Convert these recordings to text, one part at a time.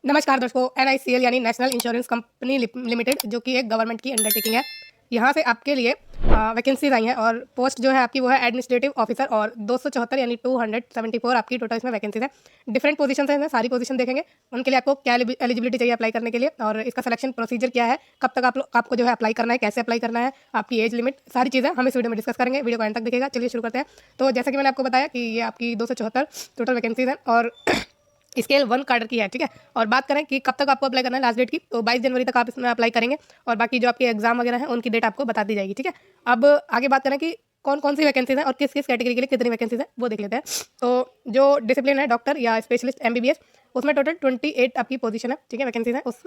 नमस्कार दोस्तों, NICL यानी नेशनल इंश्योरेंस कंपनी लिमिटेड जो कि एक गवर्नमेंट की अंडरटेकिंग है। यहाँ से आपके लिए वैकेंसीज आई हैं और पोस्ट जो है आपकी वो है एडमिनिस्ट्रेटिव ऑफिसर और 274 यानी 274 आपकी टोटल इसमें वैकेंसीज है। डिफरेंट पोजीशन है, इसमें सारी पोजीशन देखेंगे। उनके लिए आपको क्या एलिजिबिलिटी चाहिए अप्लाई करने के लिए और इसका सिलेक्शन प्रोसीजर क्या है, कब तक आपको जो है अप्लाई करना है, कैसे अप्लाई करना है, आपकी एज लिमिट, सारी चीज़ें हम इस वीडियो में डिस्कस करेंगे। वीडियो को एंड तक देखिएगा। चलिए शुरू करते हैं। तो जैसा कि मैंने आपको बताया कि ये आपकी 274 टोटल वैकेंसीज है और स्केल 1 कार्डर की है, ठीक है। और बात करें कि कब तक आपको अप्लाई करना है, लास्ट डेट की, तो 22 जनवरी तक आप इसमें अप्लाई करेंगे और बाकी जो आपके एग्जाम वगैरह हैं उनकी डेट आपको बता दी जाएगी, ठीक है। अब आगे बात करें कि कौन कौन सी वैकेंसीज हैं और किस किस कैटेगरी के लिए कितनी वैकेंसीज है वो देख लेते हैं। तो जो डिसिप्लिन है डॉक्टर या स्पेशलिस्ट MBBS, उसमें टोटल 28 आपकी पोजीशन है, ठीक है, वैकेंसीज है उस।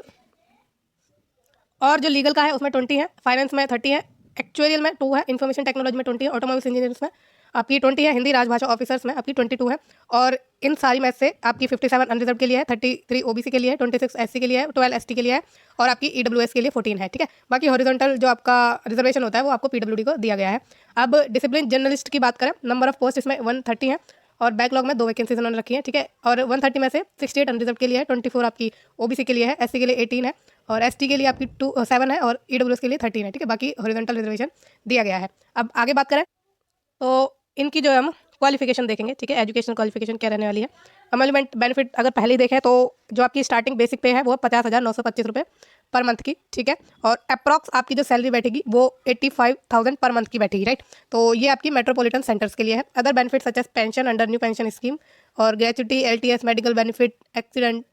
और जो लीगल का है उसमें 20 है, फाइनेंस में 30 है, एक्चुअरियल में 2 है, इन्फॉर्मेशन टेक्नोलॉजी में 20 है, ऑटोमोबाइल इंजीनियर्स में आपकी 20 है, हिंदी राजभाषा ऑफिसर्स में आपकी 22 है। और इन सारी मैच से आपकी 57 अनरिजर्व के लिए है, 33 OBC के लिए है, 26 SC के लिए है, 12 ST के लिए है और आपकी EWS के लिए 14 है, ठीक है। बाकी हॉरिजॉन्टल जो आपका रिजर्वेशन होता है वो आपको PWD को दिया गया है। अब डिसिप्लिन जर्नलिस्ट की बात करें, नंबर ऑफ पोस्ट इसमें 130 है और बैकलॉग में 2 वैकेंसीज उन्होंने रखी है, ठीक है। और 130 में से 68 अनरिजर्व के लिए है, 24 आपकी OBC के लिए है, SC के लिए 18 है और ST के लिए आपकी 7 है और EWS के लिए 13 है, ठीक है। बाकी हॉरिजॉन्टल रिजर्वेशन दिया गया है। अब आगे बात करें तो इनकी जो है हम क्वालिफिकेशन देखेंगे, ठीक है। एजुकेशनल क्वालिफिकेशन क्या रहने वाली है। अमेलमेंट बेनिफिट अगर पहले ही देखें तो जो आपकी स्टार्टिंग बेसिक पे है वो 50,925 रुपये पर मंथ की, ठीक है। और अप्रॉक्स आपकी जो सैलरी बैठेगी वो 85,000 पर मंथ की बैठेगी, राइट। तो ये आपकी मेट्रोपॉलिटन सेंटर्स के लिए है। Other benefit such as pension under new pension scheme और gratuity, LTS, medical benefit, accident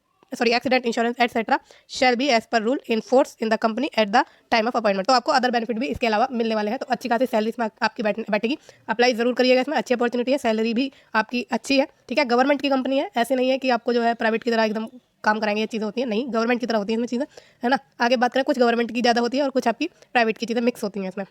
insurance etcetera shall be as per rule in force in the company at the time of appointment. तो आपको other benefit भी इसके अलावा मिलने वाले हैं। तो अच्छी खासी सैलरी इसमें आपकी बैठेगी। अप्लाई जरूर करिएगा, इसमें अच्छी अपॉर्चुनिटी है, सैलरी भी आपकी अच्छी है, ठीक है। गवर्नमेंट की कंपनी है, ऐसे नहीं है कि आपको जो है प्राइवेट की तरह एकदम काम कराएंगे, ये चीज़ें होती हैं नहीं, गवर्नमेंट की तरह होती है इसमें चीज़ें, है ना। आगे बात करें, कुछ गवर्नमेंट की ज़्यादा होती है और कुछ आपकी प्राइवेट की चीज़ें मिक्स होती हैं इसमें।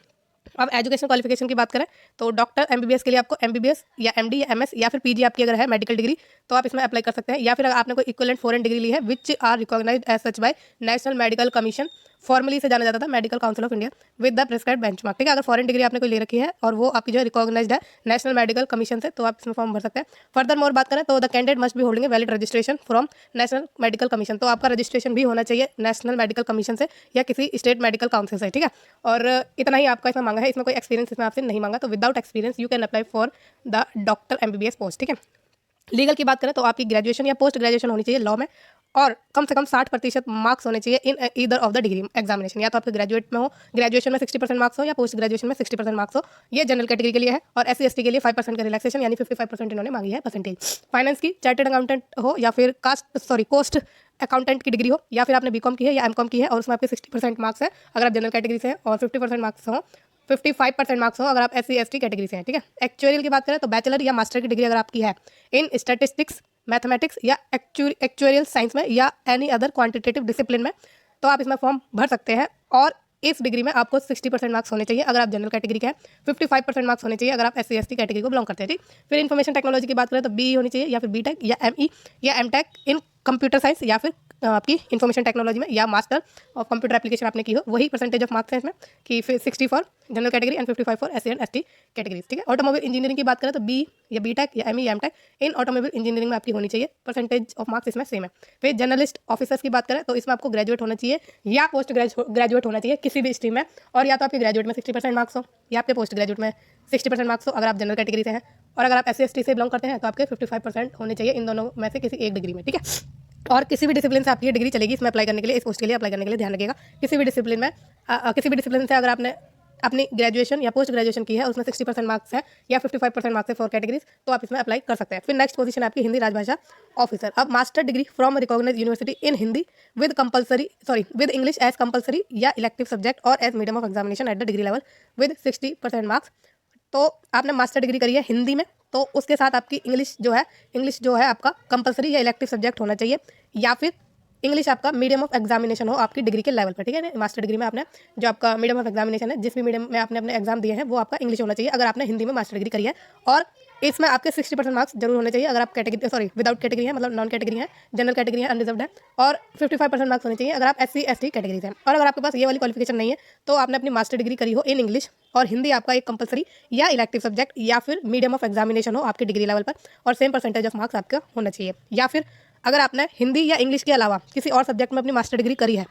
अब एजुकेशन क्वालिफिकेशन की बात करें तो डॉक्टर MBBS के लिए आपको MBBS या MD या MS या फिर PG आपकी अगर है मेडिकल डिग्री तो आप इसमें अप्लाई कर सकते हैं। या फिर अगर आपने कोई इक्विवेलेंट फॉरेन डिग्री ली है which are recognised as such by National Medical Commission, formerly से जाना जाता था Medical Council of India with the prescribe benchmark, ठीक है। अगर फॉरेन डिग्री आपने कोई ले रखी है और वो आपकी जो है रिकॉग्नाइज्ड है नेशनल मेडिकल कमीशन से तो आप इसमें फॉर्म भर सकते हैं। फर्दर मोर बात करें तो द कैंडिडेट मस्ट भी holding valid registration from national Medical commission, तो आपका रजिस्ट्रेशन भी होना चाहिए नेशनल मेडिकल कमीशन से या किसी स्टेट मेडिकल काउंसिल से, ठीक है। और इतना ही आपका इसमें मांगा है, इसमें कोई एक्सपीरियंस इसमें आपसे नहीं मांगा। तो without experience you can apply for the doctor MBBS post, ठीक है। लीगल की बात करें तो आपकी ग्रेजुएशन या पोस्ट ग्रेजुएशन होनी चाहिए लॉ में और कम से कम 60% मार्क्स होने चाहिए in either of the degree examination. या तो आपके ग्रेजुएट में हो, ग्रेजुएशन में 60% मार्क्स हो या पोस्ट ग्रेजुएशन में 60% मार्क्स हो। ये जनरल कैटेगरी के लिए है और SC ST के लिए 5% का रिलैक्सेशन यानी 55% इन्होंने मांगी है परसेंटेज। फाइनेंस की चार्टेड अकाउंटेंट हो या फिर कोस्ट अकाउंटेंट की डिग्री हो या फिर आपने BCom की है या MCom की है और उसमें आपके 60% मार्क्स है अगर आप जनरल कैटेगरी से हैं और 50% मार्क्स हो, 55% मार्क्स हो अगर आप SC ST कैटेगरी से हैं, ठीक है। एक्चुअरियल की बात करें तो बैचलर या मास्टर की डिग्री अगर आपकी है इन स्टैटिस्टिक्स, मैथमेटिक्स या एक्चुअरियल साइंस में या एनी अदर क्वांटिटेटिव डिसिप्लिन में तो आप इसमें फॉर्म भर सकते हैं। और इस डिग्री में आपको 60% मार्क्स होने चाहिए अगर आप जनरल कैटेगरी के हैं, 55% मार्क्स होने चाहिए अगर आप SC ST कैटेगरी को बिलोंग करते हैं, ठीक। फिर इन्फॉर्मेशन टेक्नोलॉजी की बात करें तो BE होनी चाहिए या फिर BTech या ME या MTech इन कंप्यूटर साइंस या फिर आपकी इन्फॉर्मेशन टेक्नोलॉजी में या मास्टर ऑफ कंप्यूटर एप्लीकेशन आपने की हो, वही परसेंटेज ऑफ मार्क्स है इसमें कि फिर 60 for general category and 55 for SC and ST categories, ठीक है। ऑटोमोबाइल इंजीनियरिंग की बात करें तो BE या BTech या ME या MTech इन ऑटोमोबाइल इंजीनियरिंग में आपकी होनी चाहिए, परसेंटेज ऑफ मार्क्स इसमें सेम है। फिर जर्नलिस्ट ऑफिसर्स की बात करें तो इसमें आपको ग्रेजुएट होना चाहिए या पोस्ट ग्रेजुएट होना चाहिए किसी भी स्ट्रीम में, और या तो आपके ग्रेजुएट में 60% मार्क्स हो या आपके पोस्ट ग्रेजुएट में 60% मार्क्स हो अगर आप जनरल कैटेगरी से हैं, और अगर आप SC ST से बिलोंग करते हैं तो आपके 55% होने चाहिए इन दोनों में से किसी एक डिग्री में, ठीक है। और किसी भी डिसिप्लिन से आपकी ये डिग्री चलेगी इसमें अप्लाई करने के लिए, इस पोस्ट के लिए अप्लाई करने के लिए ध्यान रखिएगा। किसी भी डिसिप्लिन में किसी भी डिसिप्लिन से अगर आपने अपनी ग्रेजुएशन या पोस्ट ग्रेजुएशन की है उसमें 60% मार्क्स है या 55% मार्क्स है फॉर कैटेगरीज तो आप इसमें अप्लाई कर सकते हैं। फिर नेक्स्ट पोजीशन आपकी हिंदी राजभाषा ऑफिसर। अब master degree from recognised university in Hindi with English as compulsory या इलेक्टिव सब्जेक्ट और as medium of examination at the degree level with 60% marks. तो आपने मास्टर डिग्री करी है हिंदी में तो उसके साथ आपकी इंग्लिश जो है आपका कंपलसरी या इलेक्टिव सब्जेक्ट होना चाहिए या फिर इंग्लिश आपका मीडियम ऑफ एग्जामिनेशन हो आपकी डिग्री के लेवल पर, ठीक है। मास्टर डिग्री में आपने जो आपका मीडियम ऑफ एग्जामिनेशन है, जिस भी मीडियम में आपने अपने एग्जाम दिए हैं वो आपका इंग्लिश होना चाहिए अगर आपने हिंदी में मास्टर डिग्री करी है। और इसमें आपके 60% मार्क्स जरूर होने चाहिए अगर आप विदाउट कैटेगरी है, मतलब नॉन कैटेगरी है, जनरल कैटेगरी है, अनरिजर्व्ड है, और 55% मार्क्स होने चाहिए अगर आप SC ST कैटेगरी से हैं। और अगर आपके पास ये वाली क्वालिफिकेशन नहीं है तो आपने अपनी मास्टर डिग्री करी हो इन इंग्लिश और हिंदी आपका एक कंपलसरी या इलेक्टिव सब्जेक्ट या फिर मीडियम ऑफ एग्जामिनेशन हो आपकी डिग्री लेवल पर और सेम परसेंटेज ऑफ मार्क्स आपका होना चाहिए। या फिर अगर आपने हिंदी या इंग्लिश के अलावा किसी और सब्जेक्ट में अपनी मास्टर डिग्री करी है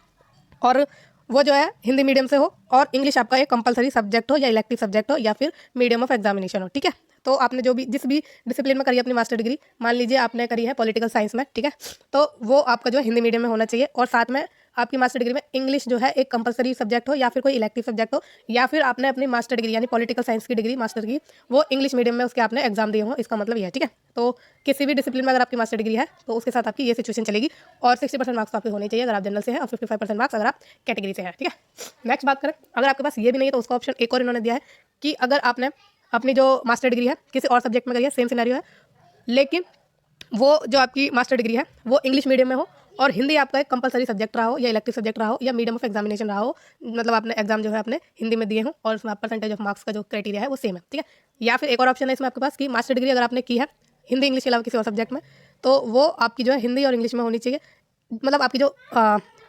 और वो जो है हिंदी मीडियम से हो और इंग्लिश आपका एक कंपलसरी सब्जेक्ट हो या इलेक्टिव सब्जेक्ट हो या फिर मीडियम ऑफ एग्जामिनेशन हो, ठीक है। तो आपने जो भी जिस भी डिसिप्लिन में करी है अपनी मास्टर डिग्री, मान लीजिए आपने करी है पॉलिटिकल साइंस में, ठीक है, तो वो आपका जो है हिंदी मीडियम में होना चाहिए और साथ में आपकी मास्टर डिग्री में इंग्लिश जो है एक कंपलसरी सब्जेक्ट हो या फिर कोई इलेक्टिव सब्जेक्ट हो, या फिर आपने अपनी मास्टर डिग्री यानी पॉलिटिकल साइंस की डिग्री मास्टर की वो इंग्लिश मीडियम में उसके आपने एग्जाम दिए हो, इसका मतलब ये है, ठीक है। तो किसी भी डिसिप्लिन में अगर आपकी मास्टर डिग्री है तो उसके साथ आपकी ये सिचुएशन चलेगी और 60% मार्क्स तो आपके होने चाहिए अगर आप जनरल से हैं और 55% मार्क्स अगर आप कैटेगरी से हैं, ठीक है। नेक्स्ट बात करें, अगर आपके पास ये भी नहीं है तो उसका ऑप्शन एक और इन्होंने दिया है कि अगर आपने अपनी जो मास्टर डिग्री है किसी और सब्जेक्ट में करी है, सेम सिनेरियो है, लेकिन वो जो आपकी मास्टर डिग्री है वो इंग्लिश मीडियम में हो और हिंदी आपका एक कंपलसरी सब्जेक्ट रहा हो या इलेक्टिव सब्जेक्ट रहा हो या मीडियम ऑफ एग्जामिनेशन रहा हो, मतलब आपने एग्जाम जो है अपने हिंदी में दिए हो और उसमें परसेंटेज ऑफ मार्क्स का जो क्राइटेरिया है वो सेम है, ठीक है। या फिर एक और ऑप्शन है इसमें आपके पास कि मास्टर डिग्री अगर आपने की है हिंदी इंग्लिश के अलावा किसी और सब्जेक्ट में तो वो आपकी जो है हिंदी और इंग्लिश में होनी चाहिए, मतलब आपकी जो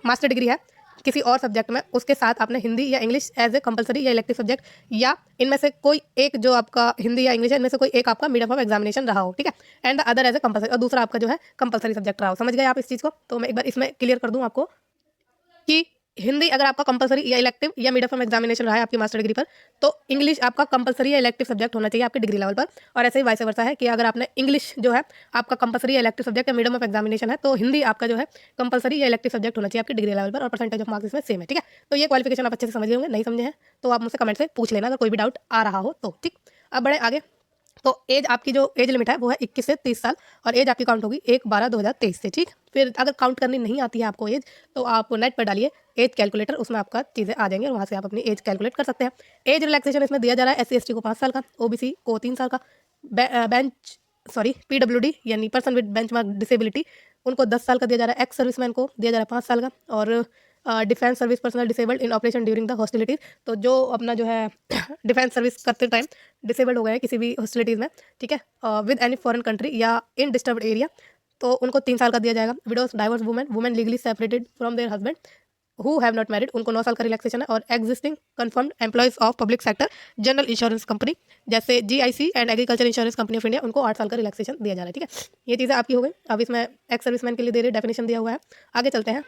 मास्टर डिग्री है किसी और सब्जेक्ट में उसके साथ आपने हिंदी या इंग्लिश एज ए कंपलसरी या इलेक्टिव सब्जेक्ट या इनमें से कोई एक जो आपका हिंदी या इंग्लिश है इनमें से कोई एक आपका मीडियम ऑफ एग्जामिनेशन रहा हो, ठीक है, and the other as a compulsory और दूसरा आपका जो है कंपलसरी सब्जेक्ट रहा हो। समझ गए आप इस चीज़ को? तो मैं एक बार इसमें क्लियर कर दूं आपको कि हिंदी अगर आपका कंपलसरी या इलेक्टिव या मीडियम ऑफ एग्जामिनेशन रहा है आपकी मास्टर डिग्री पर तो इंग्लिश आपका कंपलसरी या इलेक्टिव सब्जेक्ट होना चाहिए आपकी डिग्री लेवल पर, और ऐसे ही वाइस वर्सा है कि अगर आपने इंग्लिश जो है आपका कंपलसरी या इलेक्टिव सब्जेक्ट या मीडियम ऑफ एग्जामिनेशन है तो हिंदी आपका जो है कंपलसरी या इलेक्टिव सब्जेक्ट होना चाहिए आपकी डिग्री लेवल पर और परसेंटेज ऑफ मार्क्स इसमें सेम है, ठीक है। तो ये क्वालिफिकेशन आप अच्छे से समझ गए होंगे, नहीं समझे हैं तो आप मुझसे कमेंट से पूछ लेना अगर कोई भी डाउट आ रहा हो तो, ठीक। अब बढ़े आगे, तो एज आपकी जो एज लिमिट है वो है 21 से 30 साल और एज आपकी काउंट होगी 1/12/2023 से, ठीक। फिर अगर काउंट करनी नहीं आती है आपको एज तो आप नेट पर डालिए एज कैलकुलेटर, उसमें आपका चीज़ें आ जाएंगी और वहाँ से आप अपनी एज कैलकुलेट कर सकते हैं। एज रिलैक्सेशन इसमें दिया जा रहा है SC ST को 5 साल का, OBC को 3 साल का, PWD यानी पर्सन विद बेंचमार्क डिसेबिलिटी उनको 10 साल का दिया जा रहा है, एक्स सर्विसमैन को दिया जा रहा है 5 साल का, और defence service personal disabled in operation during the hostilities, तो जो अपना जो है डिफेंस सर्विस करते टाइम डिसेबल्ड हो गए हैं किसी भी हॉस्टिलिटीज़ में, ठीक है, विद एनी फॉरेन कंट्री या इन डिस्टर्ब्ड एरिया तो उनको 3 साल का दिया जाएगा। Widows diverse women legally separated from there husband who have not married उनको 9 साल का रिलैक्सेशन है, और existing confirmed employees of public sector general insurance company जैसे GIC and agriculture insurance company of India उनको 8 साल का रिलैक्सेशन दिया जा रहा है, ठीक है। ये चीज़ें आपकी हो गई। अब इसमें एक्स सर्विसमैन के लिए दे रहे डेफिनेशन दिया हुआ है, आगे चलते हैं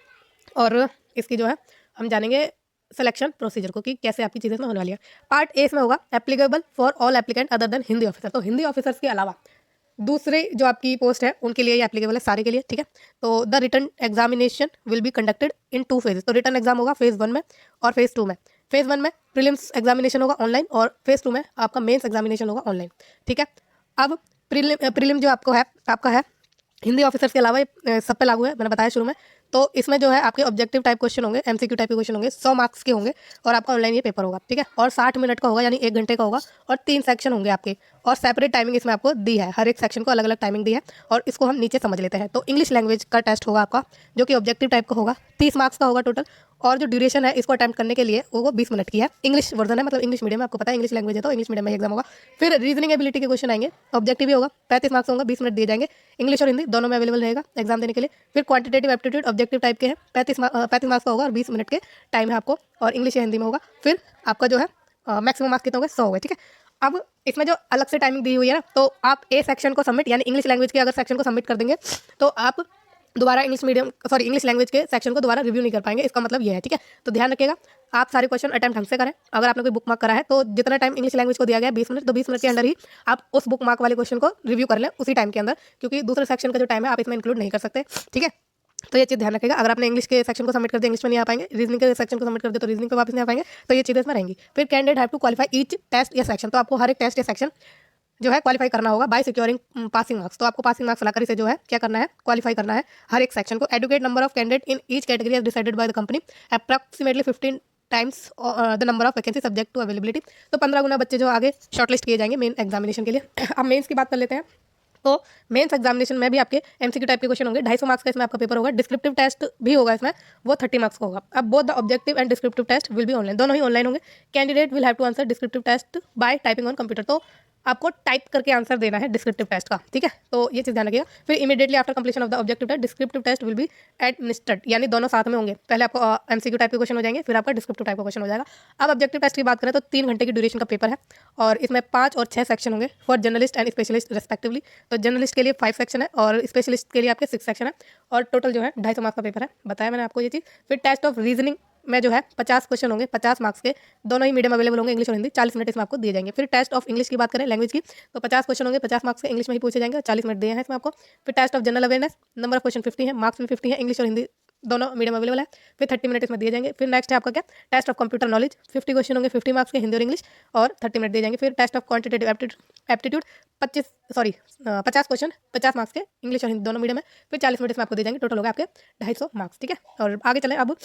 और इसकी जो है हम जानेंगे सिलेक्शन प्रोसीजर को कि कैसे आपकी चीज़ें इसमें होने वाली है। पार्ट ए इसमें होगा applicable for all applicant other than Hindi officer, तो हिंदी ऑफिसर्स के अलावा दूसरे जो आपकी पोस्ट है उनके लिए ये एप्लीकेबल है सारे के लिए, ठीक है। तो the written examination will be conducted in 2 phases, तो रिटन एग्जाम होगा फेज़ 1 में और फेज़ 2 में। फेज़ 1 में प्रीलिम्स एग्जामिनेशन होगा ऑनलाइन और फेज़ 2 में आपका मेंस एग्जामिनेशन होगा ऑनलाइन, ठीक है। अब प्रीलिम जो आपका है हिंदी ऑफिसर्स के अलावा ये सब पे लागू है, मैंने बताया शुरू में। तो इसमें जो है आपके ऑब्जेक्टिव टाइप क्वेश्चन होंगे, MCQ टाइप के क्वेश्चन होंगे, 100 मार्क्स के होंगे और आपका ऑनलाइन ये पेपर होगा, ठीक है, और 60 मिनट का होगा यानी 1 घंटे का होगा और 3 सेक्शन होंगे आपके और सेपरेट टाइमिंग इसमें आपको दी है, हर एक सेक्शन को अलग अलग टाइमिंग दी है और इसको हम नीचे समझ लेते हैं। तो इंग्लिश लैंग्वेज का टेस्ट होगा आपका जो कि ऑब्जेक्टिव टाइप का होगा, 30 मार्क्स का होगा टोटल, और जो ड्यूरेशन है इसको अटेम्प्ट करने के लिए वो 20 मिनट की है। इंग्लिश वर्जन है, मतलब इंग्लिश मीडियम है, आपको पता है इंग्लिश लैंग्वेज है तो इंग्लिश मीडियम में एग्जाम होगा। फिर रीजनिंग एबिलिटी के क्वेश्चन आएंगे, ऑब्जेक्टिव भी होगा, 35 मार्क्स होंगे, 20 मिनट दिए जाएंगे, इंग्लिश और हिंदी दोनों में अवेलेबल रहेगा एग्जाम देने के लिए। फिर क्वांटिटेटिव एप्टीट्यूड ऑब्जेक्टिव टाइप के हैं, 35 मार्क्स का होगा और 20 मिनट के टाइम है आपको, और इंग्लिश या हिंदी में होगा। फिर आपका जो है मैक्सिमम मार्क्स कितने होंगे, 100 होंगे, ठीक है। अब इसमें जो अलग से टाइमिंग दी हुई है ना, तो आप ए सेक्शन को सबमिट यानी इंग्लिश लैंग्वेज के अगर सेक्शन को सबमिट कर देंगे तो आप दोबारा इंग्लिश लैंग्वेज के सेक्शन को दोबारा रिव्यू नहीं कर पाएंगे, इसका मतलब ये है, ठीक है। तो ध्यान रखिएगा आप सारे क्वेश्चन अटेम्प्ट ढंग से करें। अगर आपने कोई बुक मार्क करा है तो जितना टाइम इंग्लिश लैंग्वेज को दिया गया है 20 मिनट, तो 20 मिनट के अंदर ही आप उस बुक मार्क वाले क्वेश्चन को रिव्यू कर लें उसी टाइम के अंदर, क्योंकि दूसरे सेक्शन का जो टाइम है आप इसमें इंक्लूड नहीं कर सकते, ठीक है। तो ये चीज़ ध्यान रखिएगा। अगर आपने इंग्लिश के सेक्शन को सबमिट कर दिया इंग्लिश में नहीं आ पाएंगे, रीजनिंग के सेक्शन को सबमिट कर दिया तो रीजनिंग पे वापस नहीं आ पाएंगे, तो ये चीज़ें इसमें रहेंगी। फिर candidate have to qualify each test या सेक्शन, तो आपको हर एक टेस्ट या सेक्शन जो है क्वालिफाई करना होगा बाय सिक्योरिंग पासिंग मार्क्स, तो आपको पासिंग मार्क्स लाकर इसे जो है क्या करना है, क्वालिफाई करना है हर एक सेक्शन को। Adequate number of candidate in each category as decided by the company approximately 15 times the number of vacancy subject to availability, तो 15 गुना बच्चे जो आगे शॉर्टलिस्ट किए जाएंगे मेन एग्जामिनेशन के लिए। अब मेंस की बात कर लेते हैं, तो मेंस एग्जामिनेशन में भी आपके MCQ टाइप के क्वेश्चन होंगे, 250 मार्क्स का इसमें आपका पेपर होगा, डिस्क्रिप्टिव टेस्ट भी होगा इसमें, वो 30 मार्क्स का होगा। अब both the objective and descriptive test will be online, दोनों ही ऑनलाइन होंगे। Candidate will have to answer descriptive test by typing on computer, तो आपको टाइप करके आंसर देना है डिस्क्रिप्टिव टेस्ट का, ठीक है। तो ये चीज़ ध्यान रखिएगा। फिर immediately after completion of the objective test descriptive test will be administered, यानी दोनों साथ में होंगे। पहले आपको एमसीक्यू टाइप के क्वेश्चन हो जाएंगे, फिर आपका डिस्क्रिप्टिव टाइप का क्वेश्चन हो जाएगा। अब ऑब्जेक्टिव टेस्ट की बात करें तो 3 घंटे की ड्यूरेशन का पेपर है और इसमें 5 और 6 सेक्शन होंगे for journalist and specialist respectively. तो जर्नलिस्ट के लिए 5 सेक्शन है और स्पेशलिस्ट के लिए आपके 6 सेक्शन है और टोटल जो है 250 मार्क्स का पेपर है, बताया मैंने आपको ये चीज़। फिर टेस्ट ऑफ रीजनिंग में जो है 50 क्वेश्चन होंगे, 50 मार्क्स के, दोनों ही मीडियम अवेलेबल होंगे, इंग्लिश और हिंदी। 40 मिनट इसमें आपको दिए जाएंगे। फिर टेस्ट ऑफ इंग्लिश की बात करें, लैंग्वेज की, तो 50 क्वेश्चन होंगे, 50 मार्क्स के इंग्लिश में ही पूछे जाएंगे और 40 मिनट दिए हैं इसमें आपको। फिर test of general awareness, number of question 50 है, मार्क्स भी 50 है, इंग्लिश और हिंदी दोनों मीडियम अवेलेबल है। फिर 30 मिनट इसमें दिए जाएंगे। फिर नेक्स्ट है आपका क्या, test of computer knowledge, 50 question होंगे, 50 मार्क्स के, हिंदी और इंग्लिश, और 30 मिनट दिए जाएंगे। फिर test of quantitative aptitude 50 question, 50 marks के, इंग्लिश और हिंदी दोनों मीडियम है। फिर 40 मिनट इसमें आपको दिए जाएंगे, टोटल होगा आपके 250 मार्क्स, ठीक है। और आगे चले, अब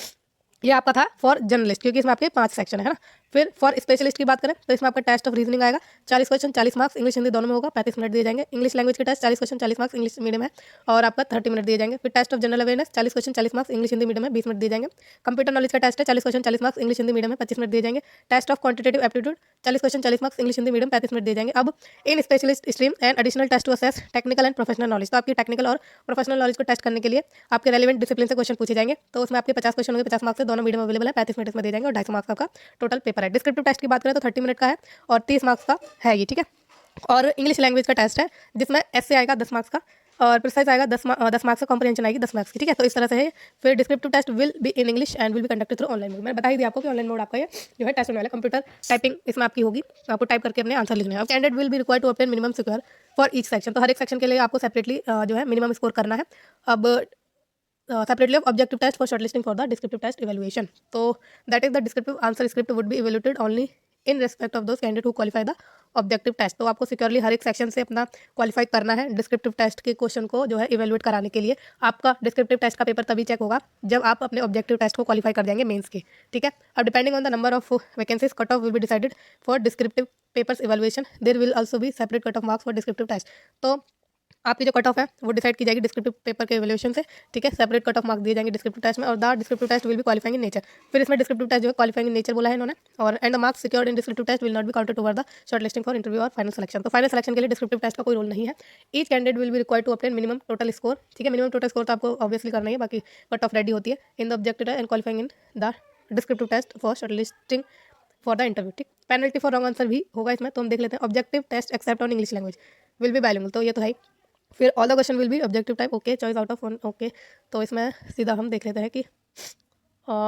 ये आपका था फॉर जर्नलिस्ट, क्योंकि इसमें आपके 5 सेक्शन है ना। फिर फॉर स्पेशलिस्ट की बात करें तो इसमें आपका टेस्ट ऑफ रीजनिंग आएगा, 40 क्वेश्चन, 40 मार्क्स, इंग्लिश हिंदी दोनों में होगा, 35 मिनट दिए जाएंगे। इंग्लिश लैंग्वेज के test 40 question, 40 marks, English medium है और आपका 30 मिनट दिए जाएंगे। फिर test of general awareness, 40 question, 40 marks, English Hindi medium है, 20 मिनट दिए जाएंगे। कंप्यूटर नॉलेज का टेस्ट है, 40 question, 40 marks, English Hindi medium है, 25 मिनट दिए जाएंगे। Test of quantitative aptitude, 40 question, 40 marks, English Hindi medium, 35 minute दिए जाएंगे। अब इन specialist stream and additional test to assess technical and professional knowledge, तो आपकी टेक्निकल और प्रोफेशनल नॉलेज को टेस्ट करने के लिए आपके रेलिवेंट डिसिप्लिन से क्वेश्चन पूछे जाएंगे। तो उसमें आपके 50 क्वेश्चन होंगे, 50 मार्क्स से, दोनों मीडियम अवेलेबल है, 35 मिनट में दिए जाएंगे और 250 मार्क्स का टोटल पेपर है। डिस्क्रिप्टिव टेस्ट की बात करें तो 30 मिनट का है और 30 मार्क्स का है ये, ठीक है। और इंग्लिश लैंग्वेज का टेस्ट है जिसमें ऐसे आएगा 10 मार्क्स का और प्रिसाइज आएगा 10 मार्क्स का, कॉम्प्रिहेंशन आएगी 10 मार्क्स की, ठीक है। तो इस तरह से है। फिर descriptive test will be in English and will be conducted through online mode. मैंने बता ही दिया आपको कि ऑनलाइन मोड आपका ये जो है टेस्ट होने वाला है। कंप्यूटर टाइपिंग इसमें आपकी होगी, आपको टाइप करके अपने आंसर लिखने हैं। Candidate will be required to obtain minimum score for each section, तो हर एक सेक्शन के लिए आपको सेपरेटली जो है मिनिमम स्कोर करना है। अब separately of objective test for shortlisting for the descriptive test evaluation. So that is the descriptive answer script would be evaluated only in respect of those candidate who qualify the objective test. तो आपको securely हर एक section से अपना qualify करना है descriptive test के question को जो है इवेलुएट कराने के लिए। आपका डिस्क्रिप्टिव टेस्ट का पेपर तभी चेक होगा जब आप अपने ऑब्जेक्टिव टेस्ट को क्वालिफाई कर जाएंगे मेंस के, ठीक है। अब depending on the number of vacancies cut off will be decided for descriptive papers evaluation. There will also be separate cut off marks for descriptive test. तो आपकी जो कट ऑफ है वो डिसाइड की जाएगी डिस्क्रिप्टिव पेपर के evaluation से, ठीक है। सेपरेट कट ऑफ मार्क्स दिए जाएंगे डिस्क्रिप्टिव टेस्ट में और the descriptive test will be qualifying in nature. फिर इसमें डिस्क्रिप्टिव टेस्ट जो है क्वालिफाइंग इन नेचर बोला है इन्होंने, और and the marks secured in descriptive test will not be counted toward the shortlisting for interview और फाइनल सिलेक्शन। तो फाइनल सिलेक्शन के लिए डिस्क्रिप्टिव टेस्ट का कोई रोल नहीं है। Each candidate will be required to obtain minimum total score, ठीक है। मिनिमम टोटल स्कोर तो आपको ऑब्वियसली करना ही है, बाकी कट ऑफ रेडी होती है in the objective and qualifying in the descriptive test for shortlisting for the interview, ठीक। पेनल्टी फॉर रॉन्ग आंसर भी होगा इसमें, तो हम देख लेते हैं। Objective test except on English language will be bilingual, तो ये तो है। फिर all the question will be objective type, okay, choice out of 1, okay. तो इसमें सीधा हम देख लेते हैं कि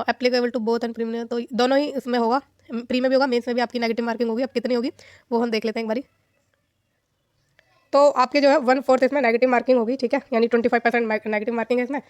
applicable to both and premium, तो दोनों ही इसमें होगा, प्री में भी होगा, मेंस में भी आपकी नेगेटिव मार्किंग होगी। अब कितनी होगी वो हम देख लेते हैं एक बारी। तो आपके जो है 1/4 इसमें नेगेटिव मार्किंग होगी, ठीक है, यानी 25% नेगेटिव मार्किंग है इसमें।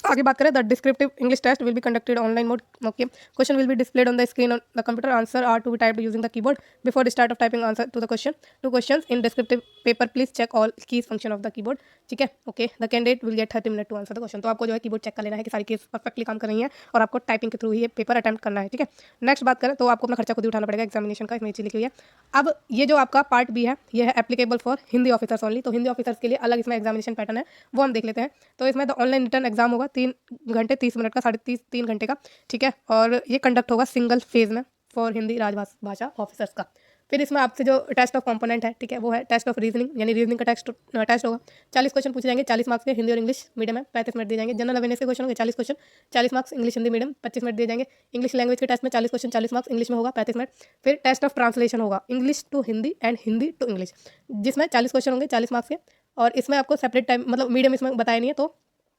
आगे बात करें, the descriptive English test will be conducted online mode, okay. Question will be displayed on the screen on the computer, answer are to be typed using the keyboard before the start of typing answer to the question. To question in descriptive paper, please check all keys function of the keyboard, ठीक है, okay. The candidate will get 30 minute to answer the question. तो आपको जो है keyboard check कर लेना है कि सारी कीज परफेक्टली काम कर रही है और आपको टाइपिंग के थ्रू ही ये पेपर अटेम्प्ट करना है, ठीक है। नेक्स्ट बात करें तो आपको अपना खर्चा खुद ही उठाना पड़ेगा एग्जामिनेशन का, इसमें चीज लिखी हुई है। अब ये जो आपका पार्ट बी है ये है applicable for Hindi officers only, तो हिंदी ऑफिसर्स के लिए अलग इसमें एग्जामिनेशन पैटर्न है, वो हम देख लेते हैं। तो इसमें द ऑनलाइन रिटर्न एग्जाम होगा 3 घंटे 30 मिनट का, 3.5 घंटे का, ठीक है। और ये कंडक्ट होगा सिंगल फेज में फॉर हिंदी राजभाषा ऑफिसर्स का। फिर इसमें आपसे जो टेस्ट ऑफ कंपोनेंट है, ठीक है, वो है टेस्ट ऑफ रीजनिंग, यानी रीजनिंग का टेस्ट होगा। 40 क्वेश्चन पूछे जाएंगे, 40 मार्क्स के, हिंदी और इंग्लिश मीडियम है, 35 मिनट दिए जाएंगे। जनरल अवेयरनेस के क्वेश्चन होंगे 40 question, 40 marks, English Hindi medium, 25 minute दिए जाएंगे। इंग्लिश लैंग्वेज के टेस्ट में 40 क्वेश्चन, 40 मार्क्स, इंग्लिश में होगा 35 मिनट। फिर टेस्ट ऑफ ट्रांसलेशन होगा English to Hindi and Hindi to English, जिसमें 40 क्वेश्चन होंगे 40 मार्क्स के, और इसमें आपको सेपरेट टाइम, मतलब मीडियम इसमें बताया नहीं है, तो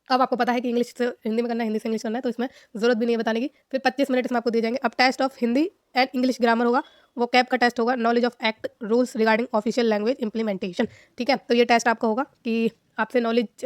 अब आपको पता है कि इंग्लिश से हिंदी में करना है, हिंदी से इंग्लिश करना है, तो इसमें जरूरत भी नहीं है बताने की। फिर 25 मिनट इसमें आपको दिए जाएंगे। अब test of Hindi and English grammar होगा, वो कैप का टेस्ट होगा, knowledge of act rules regarding official language implementation, ठीक है। तो ये टेस्ट आपका होगा कि आपसे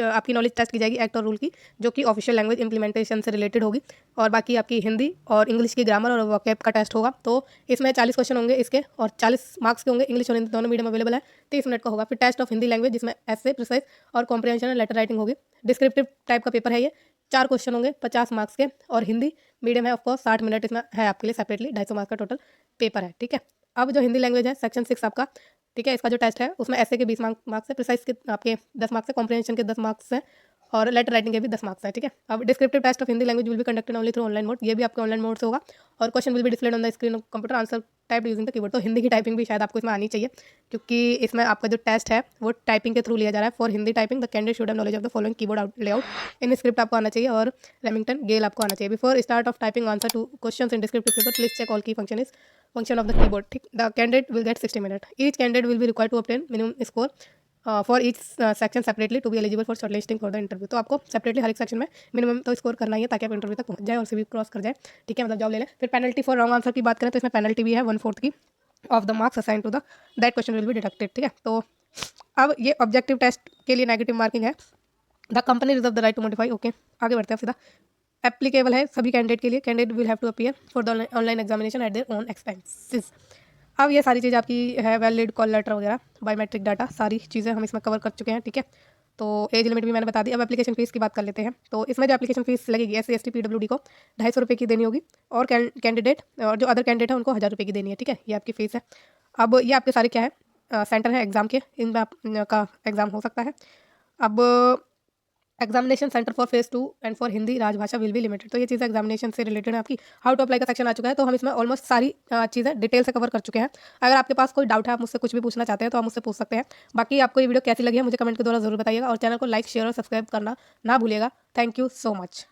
आपकी नॉलेज टेस्ट की जाएगी एक्ट और रूल की, जो कि ऑफिशियल लैंग्वेज इंप्लीमेंटेशन से रिलेटेड होगी, और बाकी आपकी हिंदी और इंग्लिश की ग्रामर और वोकैब का टेस्ट होगा। तो इसमें 40 क्वेश्चन होंगे इसके और 40 मार्क्स के होंगे, इंग्लिश और हिंदी दोनों मीडियम अवेलेबल है, 30 मिनट का होगा। फिर टेस्ट ऑफ हिंदी लैंग्वेज, जिसमें ऐसे प्रिसाइज और कॉम्प्रिहेंशन और लेटर राइटिंग होगी। डिस्क्रिप्टिव टाइप का पेपर है ये, 4 क्वेश्चन होंगे 50 मार्क्स के, और हिंदी मीडियम है ऑफकोर्स, 60 मिनट इसमें है आपके लिए सेपरेटली, 250 मार्क्स का टोटल पेपर है, ठीक है। अब जो हिंदी लैंग्वेज है सेक्शन 6 आपका, ठीक है, इसका जो टेस्ट है उसमें ऐसे के 20 मार्क्स है, प्रिसाइज के आपके 10 मार्क्स है, कॉम्प्रिहेंशन के 10 मार्क्स है, और लेटर राइटिंग के भी 10 मार्क्स है, ठीक है। अब descriptive test of Hindi language will be conducted only through online mode, ये भी आपका ऑनलाइन मोड से होगा, और question will be displayed on the screen of computer, answer typed using the keyboard. तो हिंदी की टाइपिंग भी शायद आपको इसमें आनी चाहिए, क्योंकि इसमें आपका जो टेस्ट है वो टाइपिंग के थ्रू लिया जा रहा है। For Hindi typing the candidate should have knowledge of the following keyboard layout. In script आपको आना चाहिए और रेमिंगटन गेल आपको आना चाहिए। Before start of typing answer to questions in descriptive paper please check all key function of the keyboard. ठीक, the candidate will get 60 minute. Each candidate will be required to obtain minimum score for each section separately to be eligible for shortlisting for the interview. तो आपको separately हर एक section में minimum तो score करना ही है, ताकि आप इंटरव्यू तक पहुंच जाए और सीवी क्रॉस कर जाए। ठीक है, मतलब जॉब ले लें। फिर पेनल्टी फॉर रॉन्ग आंसर की बात करें तो इसमें पेनल्टी भी है 1/4 की of the marks assign to the that question will be deducted. ठीक है, तो अब ये ऑब्जेक्टिव टेस्ट के लिए नेगेटिव मार्किंग है। The company reserve the right to modify. Okay, आगे बढ़ते हैं सीधा। एप्लीकेबल है सभी कैंडिडेट के लिए। Candidate will have to appear for the online examination at their own expenses. अब ये सारी चीज़ आपकी है, वैलिड कॉल लेटर वगैरह, बायोमेट्रिक डाटा, सारी चीज़ें हम इसमें कवर कर चुके हैं। ठीक है, तो एज लिमिट भी मैंने बता दी। अब एप्लीकेशन फीस की बात कर लेते हैं। तो इसमें जो एप्लीकेशन फीस लगेगी SC ST PWD को 250 रुपये की देनी होगी, और कैंडिडेट और जो अदर कैंडिडेट है उनको 1000 रुपये की देनी है। ठीक है, ये आपकी फ़ीस है। अब ये आपके सारे क्या है, सेंटर है एग्ज़ाम के, इनमें आपका एग्ज़ाम हो सकता है। अब examination centre for phase 2 and for Hindi राजभाषा विल बी लिमिटेड। तो ये चीज़ें एग्जामिनेशन से रिलेटेड है आपकी। हाउ टू अप्लाई का सेक्शन आ चुका है, तो हम इसमें ऑलमोस्ट सारी चीज़ें डिटेल से कवर कर चुके हैं। अगर आपके पास कोई डाउट है, आप मुझसे कुछ भी पूछना चाहते हैं, तो आप मुझसे पूछ सकते हैं। बाकी आपको ये वीडियो कैसी लगी है मुझे कमेंट के द्वारा जरूर बताइएगा, और चैनल को लाइक शेयर और सब्सक्राइब करना ना भूलिएगा। Thank you so much.